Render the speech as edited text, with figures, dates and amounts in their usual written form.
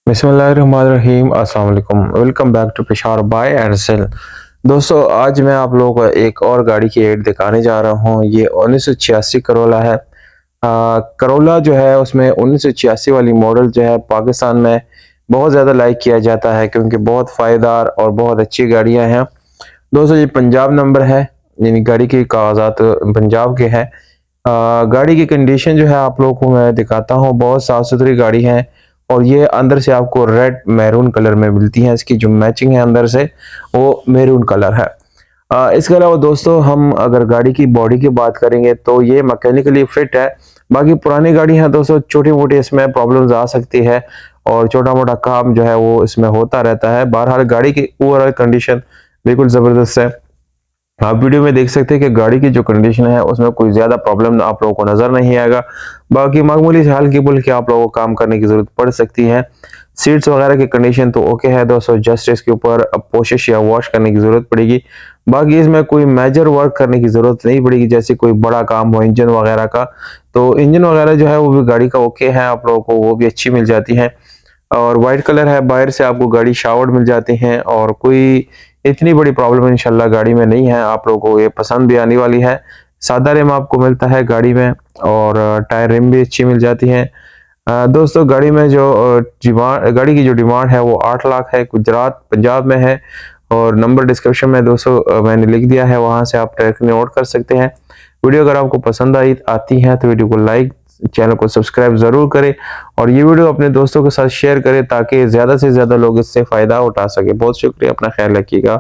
बिस्मिल्लाहिर्रहमानिर्रहीम अस्सलाम वालेकुम। Welcome back to Peshawar buy and sell. दोस्तों, आज मैं आप लोगों को एक और गाड़ी की एड दिखाने जा रहा हूँ। ये 1986 करोला है। करोला जो है उसमें 1986 वाली मॉडल जो है पाकिस्तान में बहुत ज़्यादा लाइक किया जाता है क्योंकि बहुत फ़ायदेदार और बहुत अच्छी गाड़ियाँ हैं। दोस्तों, ये पंजाब नंबर है, यानी गाड़ी के कागज़ात पंजाब के हैं। गाड़ी की कंडीशन जो है आप लोगों को मैं दिखाता हूँ, बहुत साफ़-सुथरी गाड़ी है और ये अंदर से आपको रेड मैरून कलर में मिलती है। इसकी जो मैचिंग है अंदर से वो मैरून कलर है। इसके अलावा दोस्तों, हम अगर गाड़ी की बॉडी की बात करेंगे तो ये मैकेनिकली फिट है। बाकी पुरानी गाड़ी है दोस्तों, छोटी-मोटी इसमें प्रॉब्लम्स आ सकती है और छोटा-मोटा काम जो है वो इसमें होता रहता है। बहरहाल गाड़ी की ओवरऑल कंडीशन बिल्कुल ज़बरदस्त है। आप वीडियो में देख सकते हैं कि गाड़ी की जो कंडीशन है उसमें कोई ज़्यादा प्रॉब्लम आप लोगों को नज़र नहीं आएगा। बाकी मामूली से हल्की-फुल्की आप लोगों को काम करने की ज़रूरत पड़ सकती है। सीट्स वगैरह की कंडीशन तो ओके है दोस्तों, जस्ट इसके ऊपर पोलिश या वॉश करने की ज़रूरत पड़ेगी। बाकी इसमें कोई मेजर वर्क करने की ज़रूरत नहीं पड़ेगी, जैसे कोई बड़ा काम हो इंजन वगैरह का। तो इंजन वगैरह जो है वो भी गाड़ी का ओके है, आप लोगों को वो भी अच्छी मिल जाती है। और वाइट कलर है, बाहर से आपको गाड़ी शावर्ड मिल जाती हैं और कोई इतनी बड़ी प्रॉब्लम इंशाल्लाह गाड़ी में नहीं है, आप लोगों को ये पसंद भी आने वाली है। सादा रिम आपको मिलता है गाड़ी में और टायर रिम भी अच्छी मिल जाती है। दोस्तों, गाड़ी में जो गाड़ी की जो डिमांड है वो 8 लाख है, गुजरात पंजाब में है और नंबर डिस्क्रिप्शन में दोस्तों मैंने लिख दिया है, वहाँ से आप डायरेक्ट नोट कर सकते हैं। वीडियो अगर आपको पसंद आती है तो वीडियो को लाइक, चैनल को सब्सक्राइब ज़रूर करें और ये वीडियो अपने दोस्तों के साथ शेयर करें ताकि ज़्यादा से ज़्यादा लोग इससे फ़ायदा उठा सकें। बहुत शुक्रिया, अपना ख्याल रखिएगा।